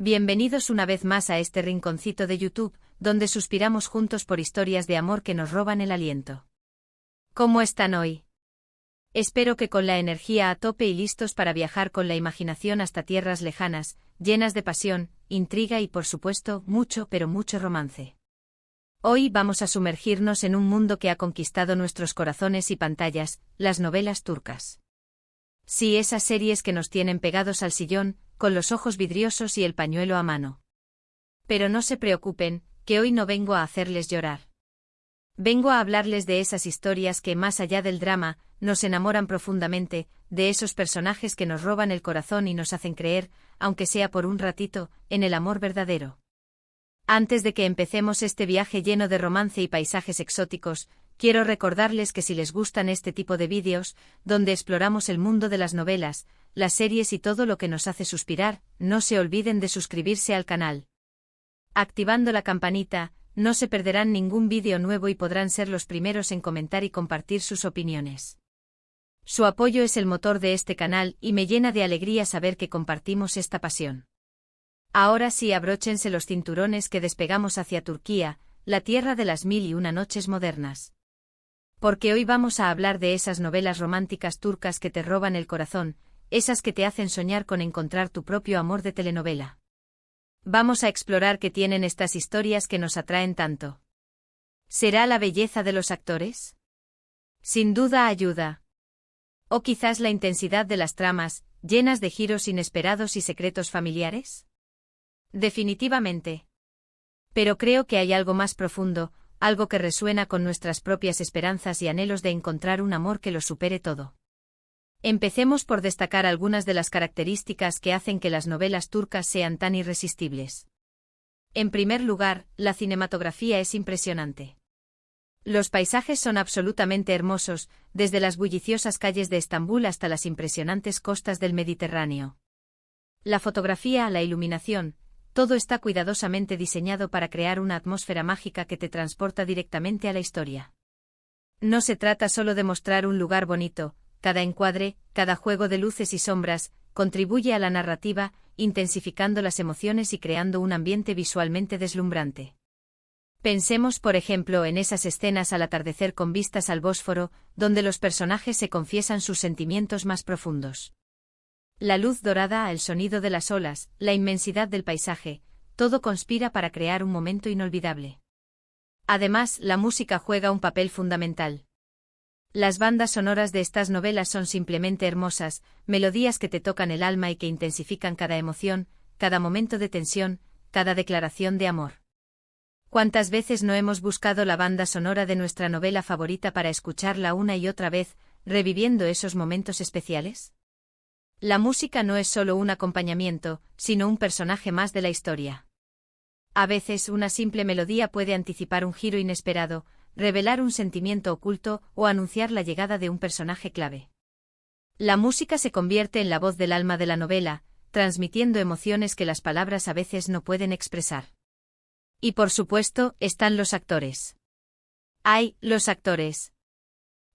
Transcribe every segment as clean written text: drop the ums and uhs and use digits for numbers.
Bienvenidos una vez más a este rinconcito de YouTube, donde suspiramos juntos por historias de amor que nos roban el aliento. ¿Cómo están hoy? Espero que con la energía a tope y listos para viajar con la imaginación hasta tierras lejanas, llenas de pasión, intriga y por supuesto, mucho pero mucho romance. Hoy vamos a sumergirnos en un mundo que ha conquistado nuestros corazones y pantallas, las novelas turcas. Sí, esas series que nos tienen pegados al sillón, con los ojos vidriosos y el pañuelo a mano. Pero no se preocupen, que hoy no vengo a hacerles llorar. Vengo a hablarles de esas historias que, más allá del drama, nos enamoran profundamente, de esos personajes que nos roban el corazón y nos hacen creer, aunque sea por un ratito, en el amor verdadero. Antes de que empecemos este viaje lleno de romance y paisajes exóticos, quiero recordarles que si les gustan este tipo de vídeos, donde exploramos el mundo de las novelas, las series y todo lo que nos hace suspirar, no se olviden de suscribirse al canal. Activando la campanita, no se perderán ningún vídeo nuevo y podrán ser los primeros en comentar y compartir sus opiniones. Su apoyo es el motor de este canal y me llena de alegría saber que compartimos esta pasión. Ahora sí, abróchense los cinturones que despegamos hacia Turquía, la tierra de las 1001 noches modernas. Porque hoy vamos a hablar de esas novelas románticas turcas que te roban el corazón, esas que te hacen soñar con encontrar tu propio amor de telenovela. Vamos a explorar qué tienen estas historias que nos atraen tanto. ¿Será la belleza de los actores? Sin duda ayuda. ¿O quizás la intensidad de las tramas, llenas de giros inesperados y secretos familiares? Definitivamente. Pero creo que hay algo más profundo, algo que resuena con nuestras propias esperanzas y anhelos de encontrar un amor que lo supere todo. Empecemos por destacar algunas de las características que hacen que las novelas turcas sean tan irresistibles. En primer lugar, la cinematografía es impresionante. Los paisajes son absolutamente hermosos, desde las bulliciosas calles de Estambul hasta las impresionantes costas del Mediterráneo. La fotografía, la iluminación, todo está cuidadosamente diseñado para crear una atmósfera mágica que te transporta directamente a la historia. No se trata solo de mostrar un lugar bonito, cada encuadre, cada juego de luces y sombras, contribuye a la narrativa, intensificando las emociones y creando un ambiente visualmente deslumbrante. Pensemos, por ejemplo, en esas escenas al atardecer con vistas al Bósforo, donde los personajes se confiesan sus sentimientos más profundos. La luz dorada, el sonido de las olas, la inmensidad del paisaje, todo conspira para crear un momento inolvidable. Además, la música juega un papel fundamental. Las bandas sonoras de estas novelas son simplemente hermosas, melodías que te tocan el alma y que intensifican cada emoción, cada momento de tensión, cada declaración de amor. ¿Cuántas veces no hemos buscado la banda sonora de nuestra novela favorita para escucharla una y otra vez, reviviendo esos momentos especiales? La música no es solo un acompañamiento, sino un personaje más de la historia. A veces una simple melodía puede anticipar un giro inesperado, revelar un sentimiento oculto o anunciar la llegada de un personaje clave. La música se convierte en la voz del alma de la novela, transmitiendo emociones que las palabras a veces no pueden expresar. Y por supuesto, están los actores. ¡Ay, los actores!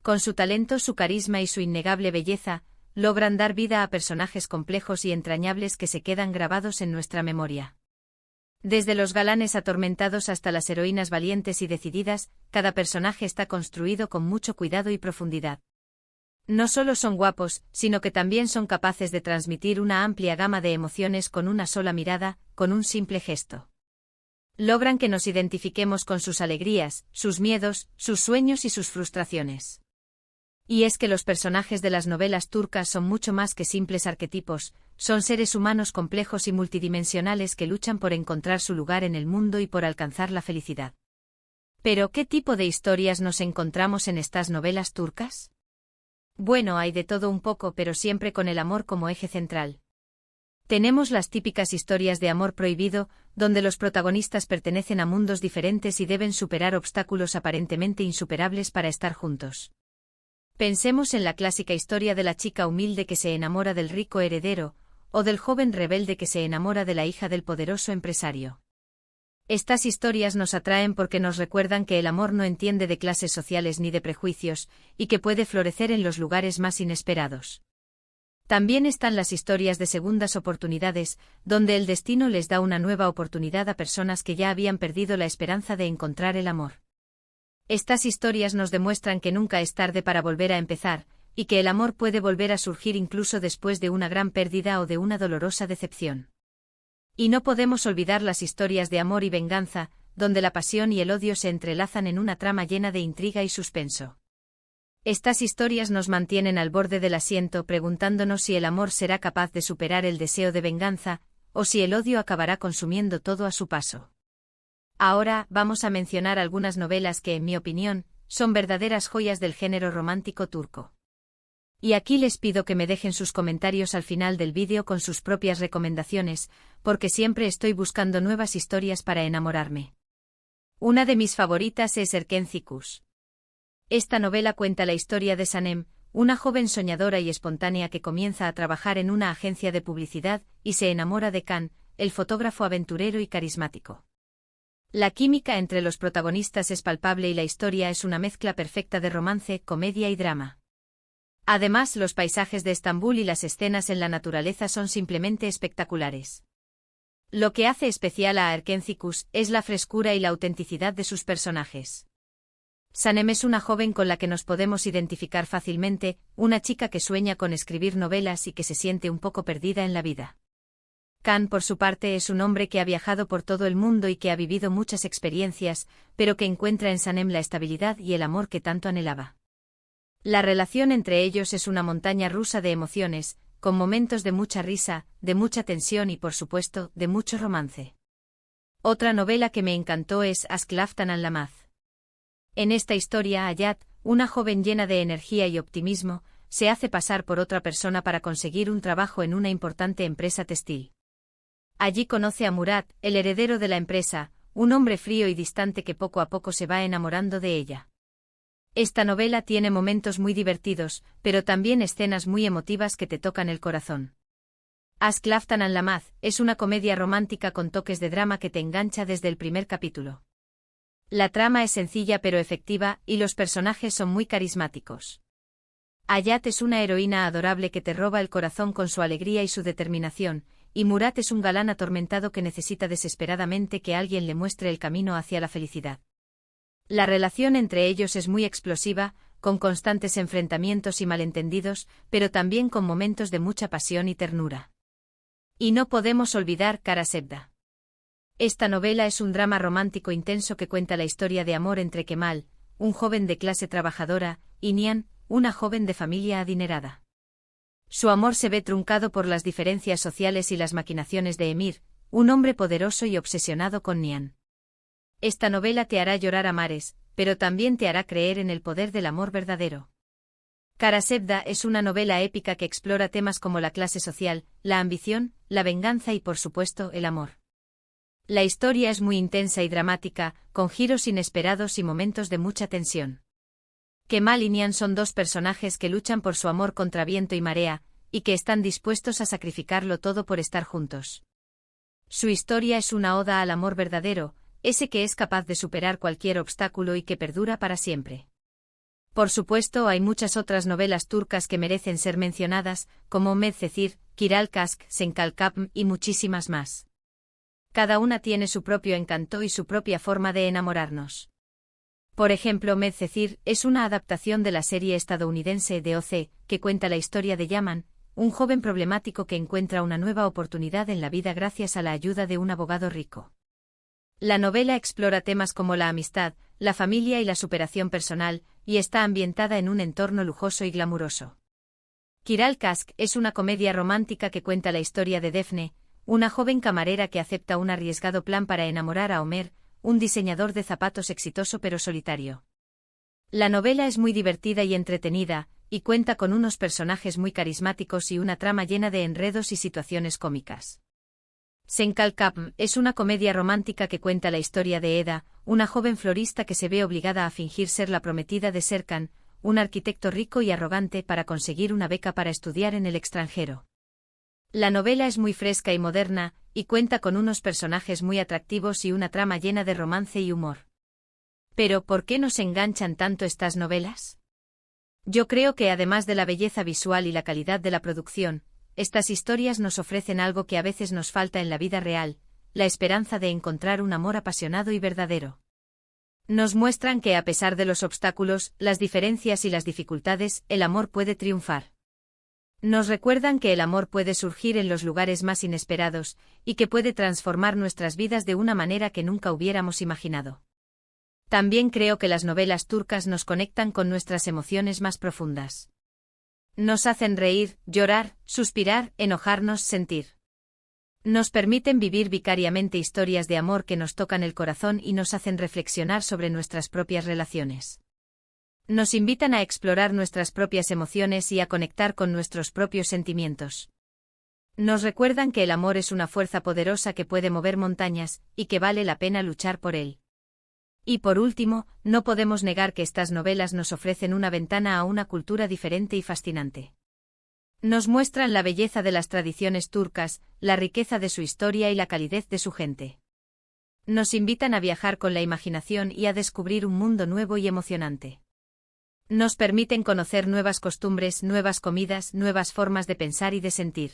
Con su talento, su carisma y su innegable belleza, logran dar vida a personajes complejos y entrañables que se quedan grabados en nuestra memoria. Desde los galanes atormentados hasta las heroínas valientes y decididas, cada personaje está construido con mucho cuidado y profundidad. No solo son guapos, sino que también son capaces de transmitir una amplia gama de emociones con una sola mirada, con un simple gesto. Logran que nos identifiquemos con sus alegrías, sus miedos, sus sueños y sus frustraciones. Y es que los personajes de las novelas turcas son mucho más que simples arquetipos, son seres humanos complejos y multidimensionales que luchan por encontrar su lugar en el mundo y por alcanzar la felicidad. Pero, ¿qué tipo de historias nos encontramos en estas novelas turcas? Bueno, hay de todo un poco, pero siempre con el amor como eje central. Tenemos las típicas historias de amor prohibido, donde los protagonistas pertenecen a mundos diferentes y deben superar obstáculos aparentemente insuperables para estar juntos. Pensemos en la clásica historia de la chica humilde que se enamora del rico heredero, o del joven rebelde que se enamora de la hija del poderoso empresario. Estas historias nos atraen porque nos recuerdan que el amor no entiende de clases sociales ni de prejuicios, y que puede florecer en los lugares más inesperados. También están las historias de segundas oportunidades, donde el destino les da una nueva oportunidad a personas que ya habían perdido la esperanza de encontrar el amor. Estas historias nos demuestran que nunca es tarde para volver a empezar, y que el amor puede volver a surgir incluso después de una gran pérdida o de una dolorosa decepción. Y no podemos olvidar las historias de amor y venganza, donde la pasión y el odio se entrelazan en una trama llena de intriga y suspenso. Estas historias nos mantienen al borde del asiento preguntándonos si el amor será capaz de superar el deseo de venganza, o si el odio acabará consumiendo todo a su paso. Ahora vamos a mencionar algunas novelas que, en mi opinión, son verdaderas joyas del género romántico turco. Y aquí les pido que me dejen sus comentarios al final del vídeo con sus propias recomendaciones, porque siempre estoy buscando nuevas historias para enamorarme. Una de mis favoritas es Erkenci Kuş. Esta novela cuenta la historia de Sanem, una joven soñadora y espontánea que comienza a trabajar en una agencia de publicidad y se enamora de Can, el fotógrafo aventurero y carismático. La química entre los protagonistas es palpable y la historia es una mezcla perfecta de romance, comedia y drama. Además, los paisajes de Estambul y las escenas en la naturaleza son simplemente espectaculares. Lo que hace especial a Erkenci Kuş es la frescura y la autenticidad de sus personajes. Sanem es una joven con la que nos podemos identificar fácilmente, una chica que sueña con escribir novelas y que se siente un poco perdida en la vida. Can, por su parte, es un hombre que ha viajado por todo el mundo y que ha vivido muchas experiencias, pero que encuentra en Sanem la estabilidad y el amor que tanto anhelaba. La relación entre ellos es una montaña rusa de emociones, con momentos de mucha risa, de mucha tensión y, por supuesto, de mucho romance. Otra novela que me encantó es Aşk Laftan Anlamaz. En esta historia, Hayat, una joven llena de energía y optimismo, se hace pasar por otra persona para conseguir un trabajo en una importante empresa textil. Allí conoce a Murat, el heredero de la empresa, un hombre frío y distante que poco a poco se va enamorando de ella. Esta novela tiene momentos muy divertidos, pero también escenas muy emotivas que te tocan el corazón. Aşk Laftan Anlamaz es una comedia romántica con toques de drama que te engancha desde el primer capítulo. La trama es sencilla pero efectiva y los personajes son muy carismáticos. Hayat es una heroína adorable que te roba el corazón con su alegría y su determinación, y Murat es un galán atormentado que necesita desesperadamente que alguien le muestre el camino hacia la felicidad. La relación entre ellos es muy explosiva, con constantes enfrentamientos y malentendidos, pero también con momentos de mucha pasión y ternura. Y no podemos olvidar Kara Sevda. Esta novela es un drama romántico intenso que cuenta la historia de amor entre Kemal, un joven de clase trabajadora, y Nihan, una joven de familia adinerada. Su amor se ve truncado por las diferencias sociales y las maquinaciones de Emir, un hombre poderoso y obsesionado con Nihan. Esta novela te hará llorar a mares, pero también te hará creer en el poder del amor verdadero. Kara Sevda es una novela épica que explora temas como la clase social, la ambición, la venganza y, por supuesto, el amor. La historia es muy intensa y dramática, con giros inesperados y momentos de mucha tensión. Kemal y Nihan son dos personajes que luchan por su amor contra viento y marea, y que están dispuestos a sacrificarlo todo por estar juntos. Su historia es una oda al amor verdadero, ese que es capaz de superar cualquier obstáculo y que perdura para siempre. Por supuesto, hay muchas otras novelas turcas que merecen ser mencionadas, como Medcezir, Kiral Kask, Senkalkapm y muchísimas más. Cada una tiene su propio encanto y su propia forma de enamorarnos. Por ejemplo, Medcezir es una adaptación de la serie estadounidense de OC, que cuenta la historia de Yaman, un joven problemático que encuentra una nueva oportunidad en la vida gracias a la ayuda de un abogado rico. La novela explora temas como la amistad, la familia y la superación personal, y está ambientada en un entorno lujoso y glamuroso. Kiral Kask es una comedia romántica que cuenta la historia de Defne, una joven camarera que acepta un arriesgado plan para enamorar a Ömer, un diseñador de zapatos exitoso pero solitario. La novela es muy divertida y entretenida, y cuenta con unos personajes muy carismáticos y una trama llena de enredos y situaciones cómicas. Senkalkapm es una comedia romántica que cuenta la historia de Eda, una joven florista que se ve obligada a fingir ser la prometida de Serkan, un arquitecto rico y arrogante, para conseguir una beca para estudiar en el extranjero. La novela es muy fresca y moderna, y cuenta con unos personajes muy atractivos y una trama llena de romance y humor. Pero, ¿por qué nos enganchan tanto estas novelas? Yo creo que además de la belleza visual y la calidad de la producción, estas historias nos ofrecen algo que a veces nos falta en la vida real, la esperanza de encontrar un amor apasionado y verdadero. Nos muestran que a pesar de los obstáculos, las diferencias y las dificultades, el amor puede triunfar. Nos recuerdan que el amor puede surgir en los lugares más inesperados, y que puede transformar nuestras vidas de una manera que nunca hubiéramos imaginado. También creo que las novelas turcas nos conectan con nuestras emociones más profundas. Nos hacen reír, llorar, suspirar, enojarnos, sentir. Nos permiten vivir vicariamente historias de amor que nos tocan el corazón y nos hacen reflexionar sobre nuestras propias relaciones. Nos invitan a explorar nuestras propias emociones y a conectar con nuestros propios sentimientos. Nos recuerdan que el amor es una fuerza poderosa que puede mover montañas, y que vale la pena luchar por él. Y por último, no podemos negar que estas novelas nos ofrecen una ventana a una cultura diferente y fascinante. Nos muestran la belleza de las tradiciones turcas, la riqueza de su historia y la calidez de su gente. Nos invitan a viajar con la imaginación y a descubrir un mundo nuevo y emocionante. Nos permiten conocer nuevas costumbres, nuevas comidas, nuevas formas de pensar y de sentir.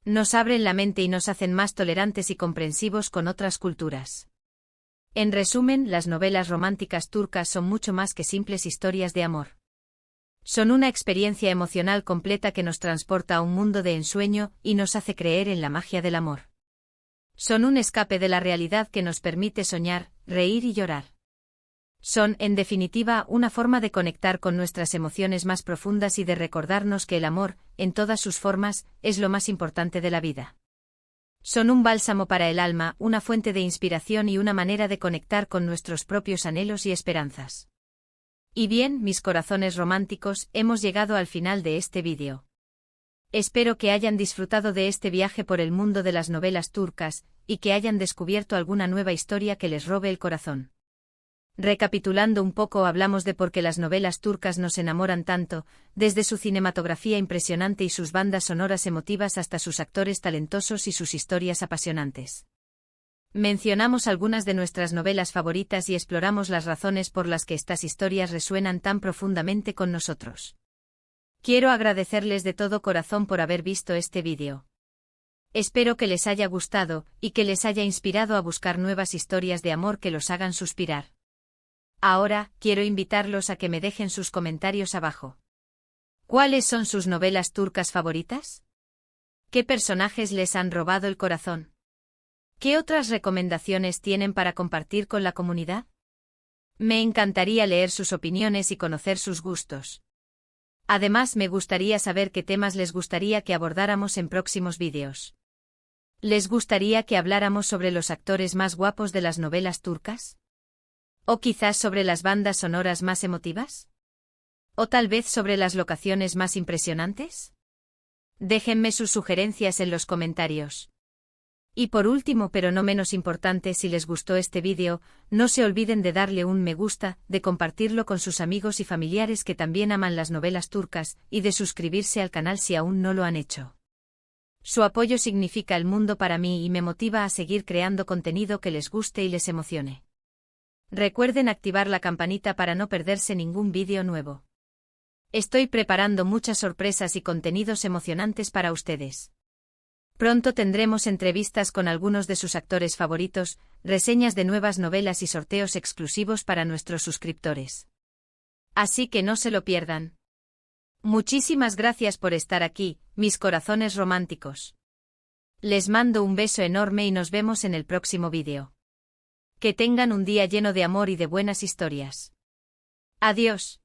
Nos abren la mente y nos hacen más tolerantes y comprensivos con otras culturas. En resumen, las novelas románticas turcas son mucho más que simples historias de amor. Son una experiencia emocional completa que nos transporta a un mundo de ensueño y nos hace creer en la magia del amor. Son un escape de la realidad que nos permite soñar, reír y llorar. Son, en definitiva, una forma de conectar con nuestras emociones más profundas y de recordarnos que el amor, en todas sus formas, es lo más importante de la vida. Son un bálsamo para el alma, una fuente de inspiración y una manera de conectar con nuestros propios anhelos y esperanzas. Y bien, mis corazones románticos, hemos llegado al final de este vídeo. Espero que hayan disfrutado de este viaje por el mundo de las novelas turcas, y que hayan descubierto alguna nueva historia que les robe el corazón. Recapitulando un poco, hablamos de por qué las novelas turcas nos enamoran tanto, desde su cinematografía impresionante y sus bandas sonoras emotivas hasta sus actores talentosos y sus historias apasionantes. Mencionamos algunas de nuestras novelas favoritas y exploramos las razones por las que estas historias resuenan tan profundamente con nosotros. Quiero agradecerles de todo corazón por haber visto este vídeo. Espero que les haya gustado, y que les haya inspirado a buscar nuevas historias de amor que los hagan suspirar. Ahora, quiero invitarlos a que me dejen sus comentarios abajo. ¿Cuáles son sus novelas turcas favoritas? ¿Qué personajes les han robado el corazón? ¿Qué otras recomendaciones tienen para compartir con la comunidad? Me encantaría leer sus opiniones y conocer sus gustos. Además, me gustaría saber qué temas les gustaría que abordáramos en próximos vídeos. ¿Les gustaría que habláramos sobre los actores más guapos de las novelas turcas? ¿O quizás sobre las bandas sonoras más emotivas? ¿O tal vez sobre las locaciones más impresionantes? Déjenme sus sugerencias en los comentarios. Y por último, pero no menos importante, si les gustó este vídeo, no se olviden de darle un me gusta, de compartirlo con sus amigos y familiares que también aman las novelas turcas, y de suscribirse al canal si aún no lo han hecho. Su apoyo significa el mundo para mí y me motiva a seguir creando contenido que les guste y les emocione. Recuerden activar la campanita para no perderse ningún vídeo nuevo. Estoy preparando muchas sorpresas y contenidos emocionantes para ustedes. Pronto tendremos entrevistas con algunos de sus actores favoritos, reseñas de nuevas novelas y sorteos exclusivos para nuestros suscriptores. Así que no se lo pierdan. Muchísimas gracias por estar aquí, mis corazones románticos. Les mando un beso enorme y nos vemos en el próximo vídeo. Que tengan un día lleno de amor y de buenas historias. Adiós.